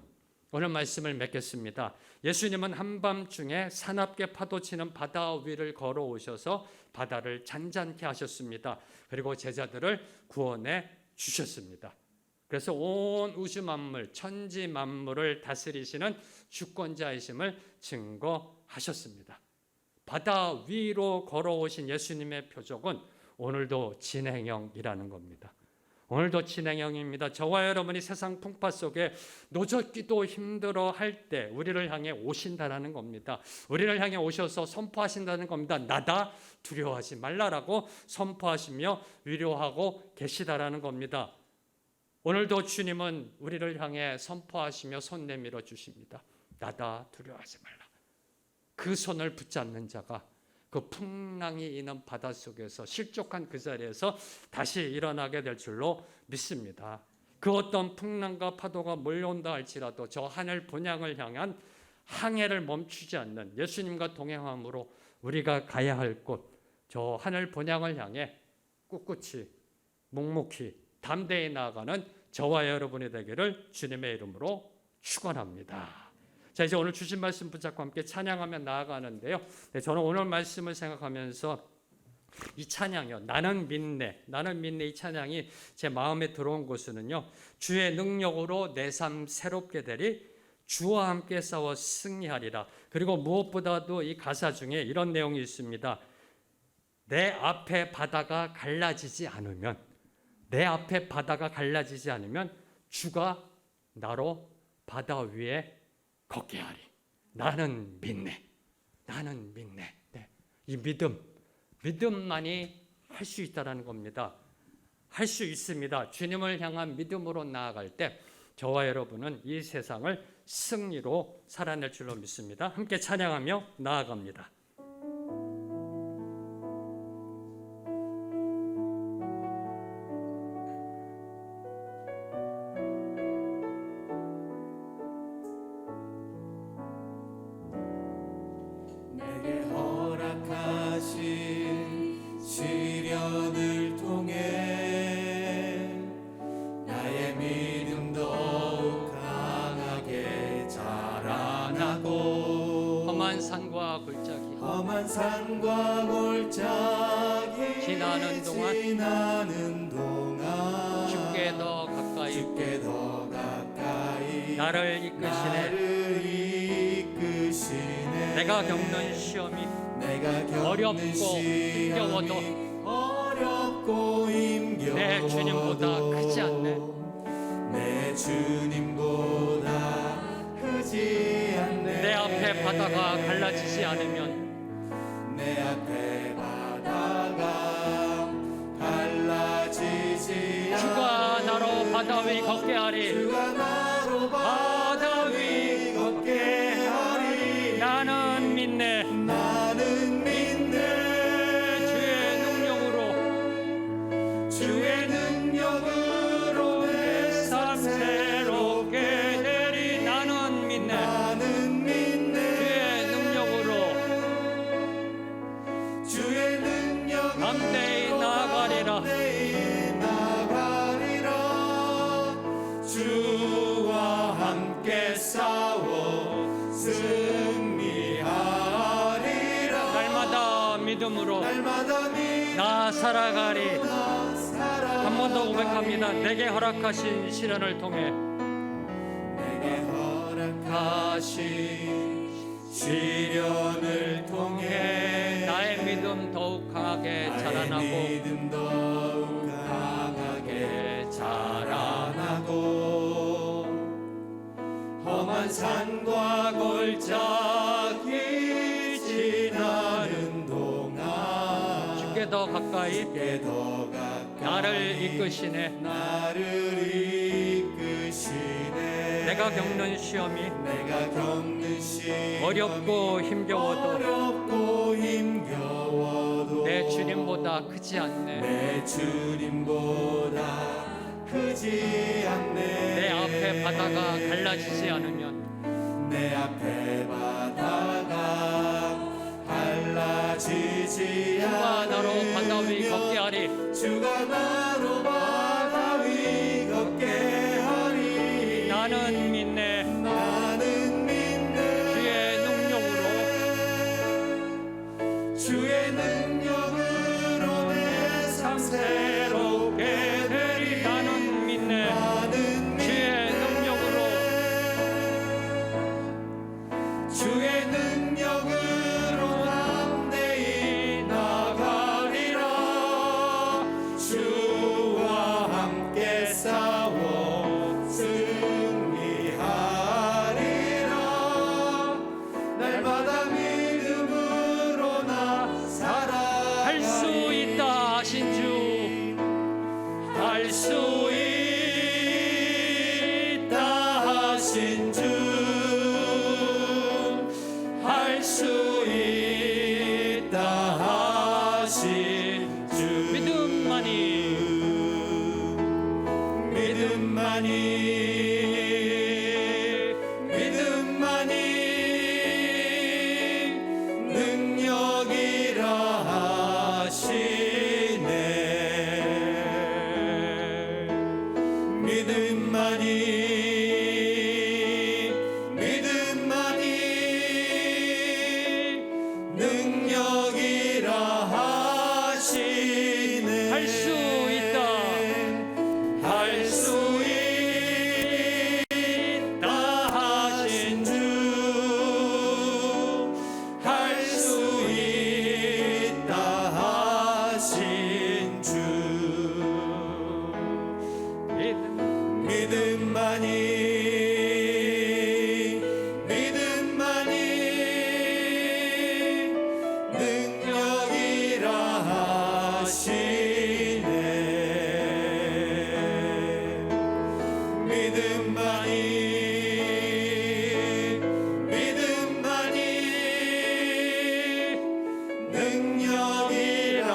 오늘 말씀을 맺겠습니다. 예수님은 한밤중에 사납게 파도치는 바다 위를 걸어오셔서 바다를 잔잔케 하셨습니다. 그리고 제자들을 구원해 주셨습니다. 그래서 온 우주 만물, 천지 만물을 다스리시는 주권자이심을 증거하셨습니다. 바다 위로 걸어오신 예수님의 표적은 오늘도 진행형이라는 겁니다. 오늘도 진행형입니다. 저와 여러분이 세상 풍파 속에 노젓기도 힘들어 할 때 우리를 향해 오신다라는 겁니다. 우리를 향해 오셔서 선포하신다는 겁니다. 나다, 두려워하지 말라라고 선포하시며 위로하고 계시다라는 겁니다. 오늘도 주님은 우리를 향해 선포하시며 손 내밀어 주십니다. 나다, 두려워하지 말라. 그 손을 붙잡는 자가 그 풍랑이 있는 바닷속에서 실족한 그 자리에서 다시 일어나게 될 줄로 믿습니다. 그 어떤 풍랑과 파도가 몰려온다 할지라도 저 하늘 본향을 향한 항해를 멈추지 않는 예수님과 동행함으로 우리가 가야 할 곳, 저 하늘 본향을 향해 꿋꿋이 묵묵히 담대히 나아가는 저와 여러분이 되기를 주님의 이름으로 축원합니다. 자, 이제 오늘 주신 말씀 붙잡고 함께 찬양하며 나아가는데요. 저는 오늘 말씀을 생각하면서 이 찬양이요, 나는 믿네 이 찬양이 제 마음에 들어온 것은요, 주의 능력으로 내 삶 새롭게 되리, 주와 함께 싸워 승리하리라. 그리고 무엇보다도 이 가사 중에 이런 내용이 있습니다. 내 앞에 바다가 갈라지지 않으면, 내 앞에 바다가 갈라지지 않으면 주가 나로 바다 위에 걷게 하리. 나는 믿네. 나는 믿네. 네. 이 믿음만이 할 수 있다는 겁니다. 할 수 있습니다. 주님을 향한 믿음으로 나아갈 때 저와 여러분은 이 세상을 승리로 살아낼 줄로 믿습니다. 함께 찬양하며 나아갑니다. 산과 골짜기 지나는 동안 주께 더 가까이 나를 이끄시네. 내가 겪는 시험이 어렵고 힘겨워도 내 주님보다 크지 않네. 내 앞에 바다가 갈라지지 않으면, 내 앞에 바다가 갈라지지 주가 나로 바다 위 걷게 하리. 주가 나로 바다 위 걷게 하리. 나는 믿네. 나는 믿네. 주의 능력으로 내 삶 새롭게 되리. 나는 믿네. 나는 믿네. 주의 능력 담대히 나아가리라. 주와 함께 싸워 승리하리라. 날마다 믿음으로 나 살아가리. 한 번 더 고백합니다. 내게 허락하신 시련을 통해, 내게 허락하신 시련을 통해 나의 믿음 더욱 강하게 자라나고, 험한 산과 골짜기 지나는 동안 주께 더 가까이 나를 이끄시네. 내가 겪는 시험이 어렵고 힘겨워도 내 주님보다 크지 않네. 내 앞에 바다가 갈라지지 않으면, 주가 나로 바다 위 걷게 하리. 나는 믿네. 주의 능력으로 내 삶 새롭게 되리. 나는 싸워 승리하리라. 날마다 믿음으로 나 살아. 할 수 있다 하신 주, 할 수 있다 하신 주, 할 수 있다 하신 주. 믿음만이 능력이라 하시네. 믿음만이 능력이라 하시네. 할 수 있다. 할 수 있다 하신 주, 할 수 있다 하신 주. 믿음만이 능력이라 하시네. 믿음만이 능력이라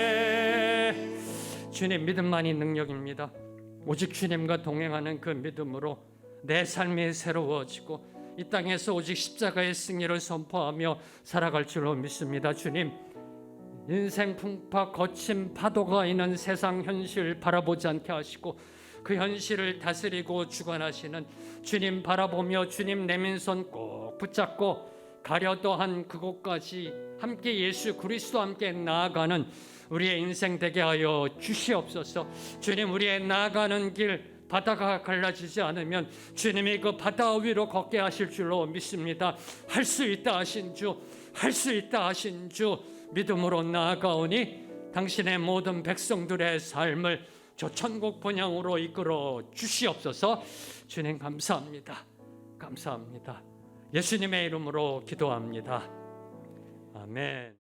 하시네. 주님, 믿음만이 능력입니다. 오직 주님과 동행하는 그 믿음으로 내 삶이 새로워지고 이 땅에서 오직 십자가의 승리를 선포하며 살아갈 줄로 믿습니다. 주님, 인생 풍파 거친 파도가 있는 세상 현실 바라보지 않게 하시고 그 현실을 다스리고 주관하시는 주님 바라보며 주님 내민 손 꼭 붙잡고 가려도한 그곳까지 함께 예수 그리스도와 함께 나아가는 우리의 인생 되게 하여 주시옵소서. 주님, 우리의 나아가는 길 바다가 갈라지지 않으면 주님이 그 바다 위로 걷게 하실 줄로 믿습니다. 할 수 있다 하신 주, 할 수 있다 하신 주 믿음으로 나아가오니 당신의 모든 백성들의 삶을 저 천국 본향으로 이끌어 주시옵소서. 주님 감사합니다. 감사합니다. 예수님의 이름으로 기도합니다. 아멘.